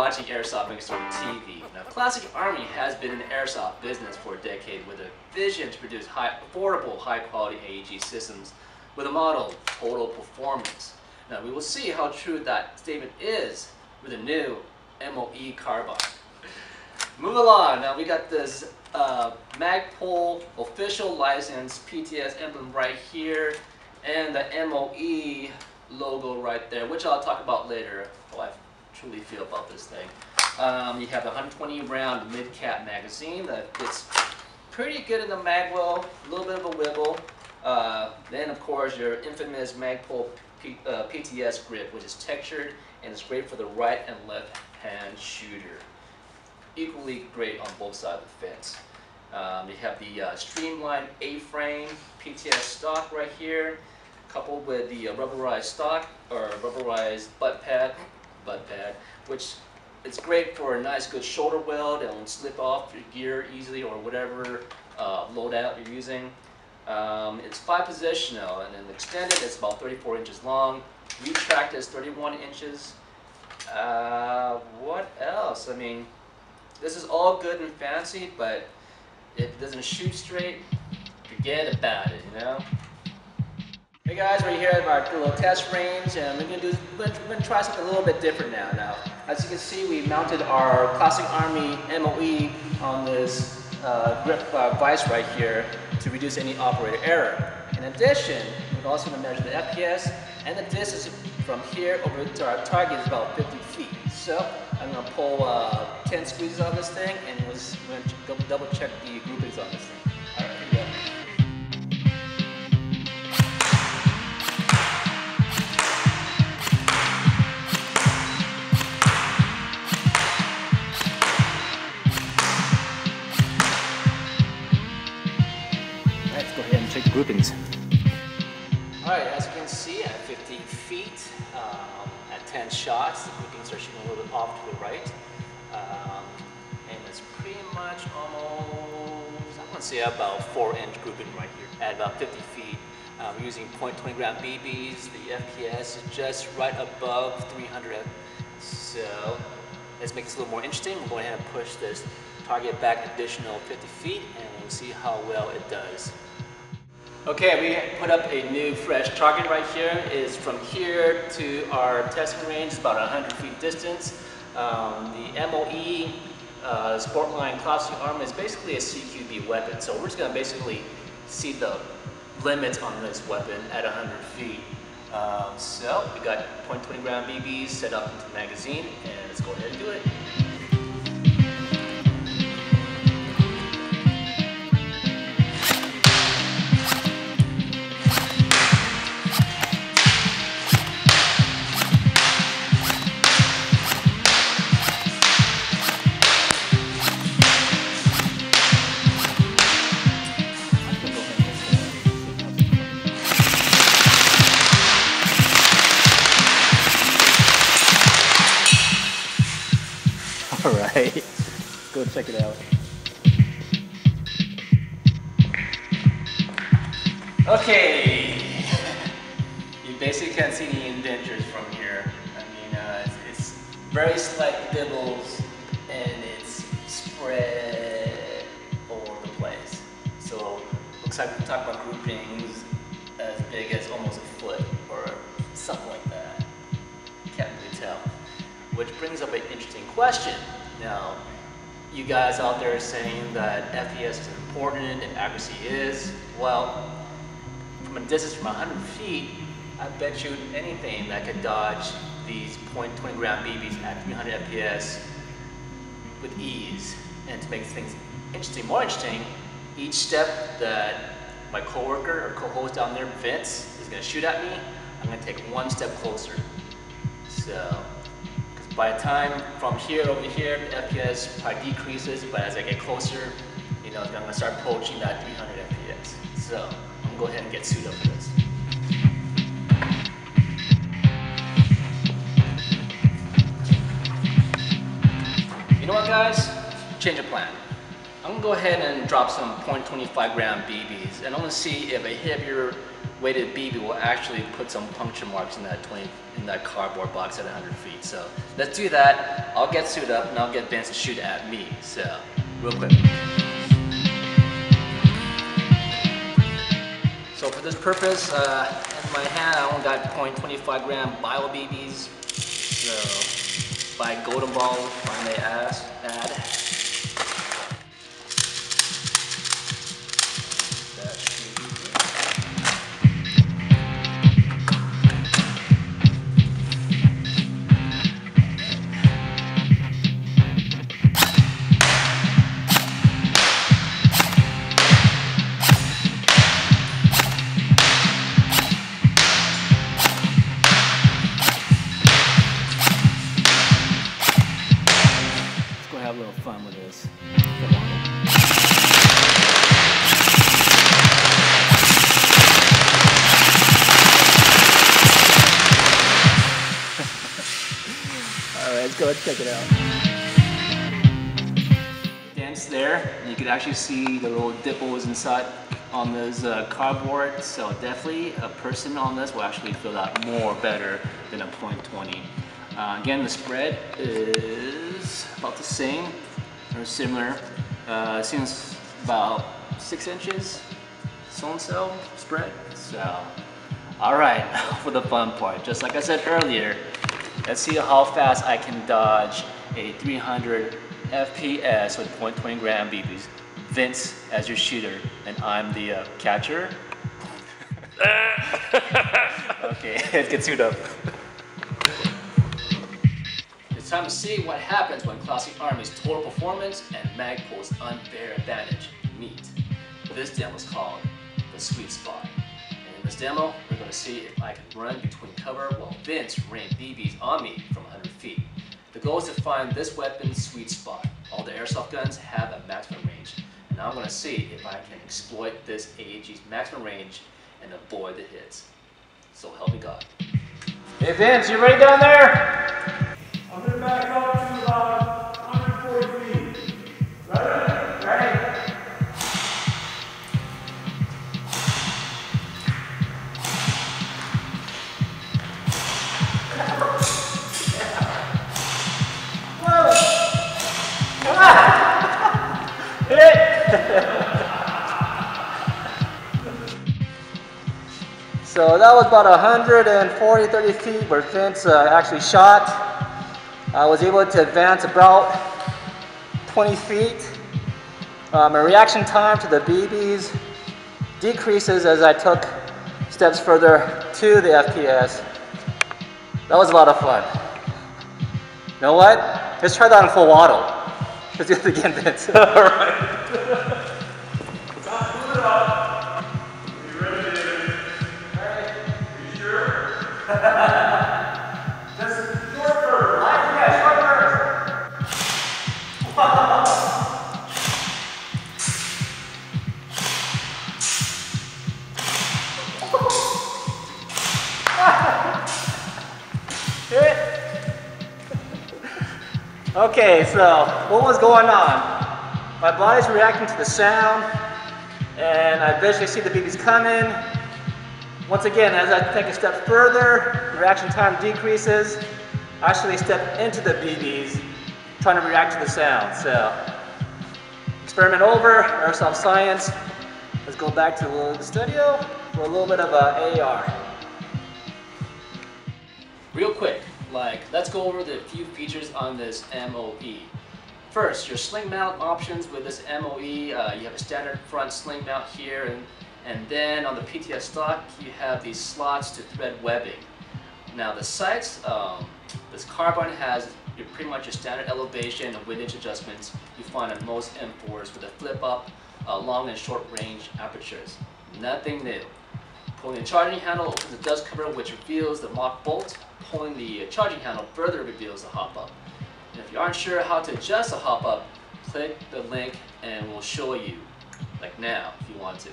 watching Airsoft Megastore TV. Now, Classic Army has been in the airsoft business for a decade with a vision to produce affordable, high-quality AEG systems with a model of total performance. Now, we will see how true that statement is with the new MOE carbine. Move along. Now, we got this Magpul official license PTS emblem right here, and the MOE logo right there, which I'll talk about later, how I truly feel about this thing. You have the 120 round mid-cap magazine that fits pretty good in the mag well, a little bit of a wiggle. Then of course your infamous Magpul PTS grip, which is textured and it's great for the right and left hand shooter. Equally great on both sides of the fence. You have the streamlined A-frame PTS stock right here, coupled with the rubberized stock or rubberized butt pad, which is great for a nice good shoulder weld. It won't slip off your gear easily or whatever loadout you're using. It's 5-positional, and then extended it's about 34 inches long. Retracted is 31 inches. What else? I mean, this is all good and fancy, but if it doesn't shoot straight, forget about it, you know? Hey guys, we're here at our little test range, and we're gonna try something a little bit different now. Now, as you can see, we mounted our Classic Army MOE on this grip vise right here to reduce any operator error. In addition, we're also going to measure the FPS, and the distance from here over to our target is about 50 feet. So I'm going to pull 10 squeezes on this thing, and we're going to double check the groupings on this thing. All right, here we go. Let's go ahead and check the groupings. Alright, as you can see, at 50 feet, at 10 shots, the groupings are shooting a little bit off to the right. And it's pretty much almost, I want to say about 4-inch grouping right here. At about 50 feet, we're using .20 gram BBs. The FPS is just right above 300. So let's make this a little more interesting. We'll go ahead and push this target back an additional 50 feet, and we'll see how well it does. Okay, we put up a new fresh target right here. It's from here to our testing range, it's about 100 feet distance. The MOE Sportline Classic Arm is basically a CQB weapon, so we're just going to basically see the limits on this weapon at 100 feet. So we got .20 gram BBs set up into the magazine, and let's go ahead and do it. Alright, go check it out. Okay, you basically can't see any indentures from here. I mean, it's very slight dibbles and it's spread all over the place. So, looks like we talk about groupings as big as almost a foot or something like that. Can't really tell. Which brings up an interesting question. Now, you guys out there saying that FPS is important and accuracy is, well, from a distance from 100 feet, I bet you anything that could dodge these .20 gram BBs at 300 FPS with ease. And to make things more interesting, each step that my coworker or co-host down there, Vince, is going to shoot at me, I'm going to take one step closer. So, by the time from here over here, the FPS probably decreases, but as I get closer, you know, I'm going to start approaching that 300 FPS. So I'm going to go ahead and get suited up for this. You know what, guys? Change of plan. I'm going to go ahead and drop some .25 gram BBs, and I'm going to see if a heavier weighted BB will actually put some puncture marks in that cardboard box at 100 feet. So let's do that. I'll get suited up and I'll get Vince to shoot at me. So real quick. So for this purpose, in my hand I only got 0.25 gram bio BBs. So by golden ball, if I may add. Have a little fun with this. Alright, let's go and check it out. Dents there, you can actually see the little dimples inside on this cardboard, so definitely a person on this will actually feel that more better than a .20. Again, the spread is about the same or similar. It seems about 6 inches so-and-so spread. So, all right, for the fun part. Just like I said earlier, let's see how fast I can dodge a 300 FPS with .20 gram BBs. Vince as your shooter, and I'm the catcher. Okay, let's get suited up. It's time to see what happens when Classic Army's total performance and Magpul's unfair advantage meet. This demo is called the sweet spot. And in this demo, we're going to see if I can run between cover while Vince rained BBs on me from 100 feet. The goal is to find this weapon's sweet spot. All the airsoft guns have a maximum range, and I'm going to see if I can exploit this AAG's maximum range and avoid the hits. So help me God. Hey Vince, you ready down there? I'm going to back up to about 140 feet. Ready? Ready. Come on! Hit it! So that was about 30 feet where Vince actually shot. I was able to advance about 20 feet. My reaction time to the BBs decreases as I took steps further to the FPS. That was a lot of fun. You know what? Let's try that on full auto. Let's do it again, Vince. All right. Okay, so what was going on? My body's reacting to the sound, and I visually see the BBs coming. Once again, as I take a step further, reaction time decreases. I actually step into the BBs, trying to react to the sound. So, experiment over, airsoft science. Let's go back to the studio for a little bit of AR. Real quick, let's go over the few features on this MOE. First, your sling mount options with this MOE. You have a standard front sling mount here, and then on the PTS stock, you have these slots to thread webbing. Now the sights, this carbon has pretty much your standard elevation and windage adjustments you find on most M4s with a flip up, long and short range apertures. Nothing new. Pulling the charging handle opens the dust cover, which reveals the lock bolt. Pulling the charging handle further reveals the hop up. And if you aren't sure how to adjust the hop up, click the link and we'll show you, like now, if you want to.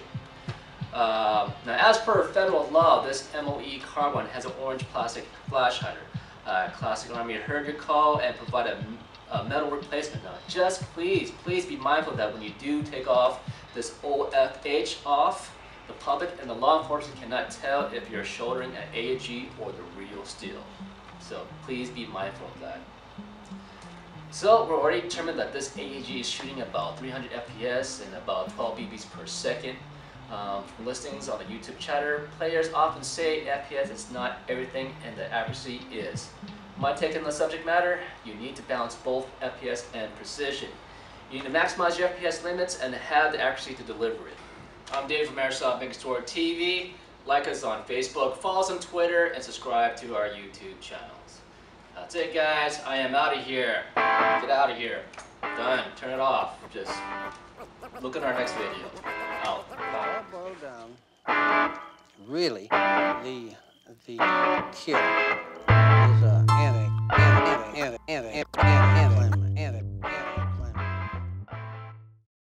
Now, as per federal law, this MOE carbon has an orange plastic flash hider. Classic Army heard your call and provided a metal replacement. Now, just please be mindful that when you do take off this OFH off, The public and the law enforcement cannot tell if you're shouldering an AEG or the real steel. So please be mindful of that. So we're already determined that this AEG is shooting about 300 FPS and about 12 BBs per second. From listings on the YouTube chatter, players often say FPS is not everything and the accuracy is. My take on the subject matter, you need to balance both FPS and precision. You need to maximize your FPS limits and have the accuracy to deliver it. I'm Dave from Airsoft Megastore TV. Like us on Facebook, follow us on Twitter, and subscribe to our YouTube channels. That's it, guys. I am out of here. Get out of here. Done. Turn it off. Just look at our next video. Out. All boiled down. Really, the kill is anti-inflammatory.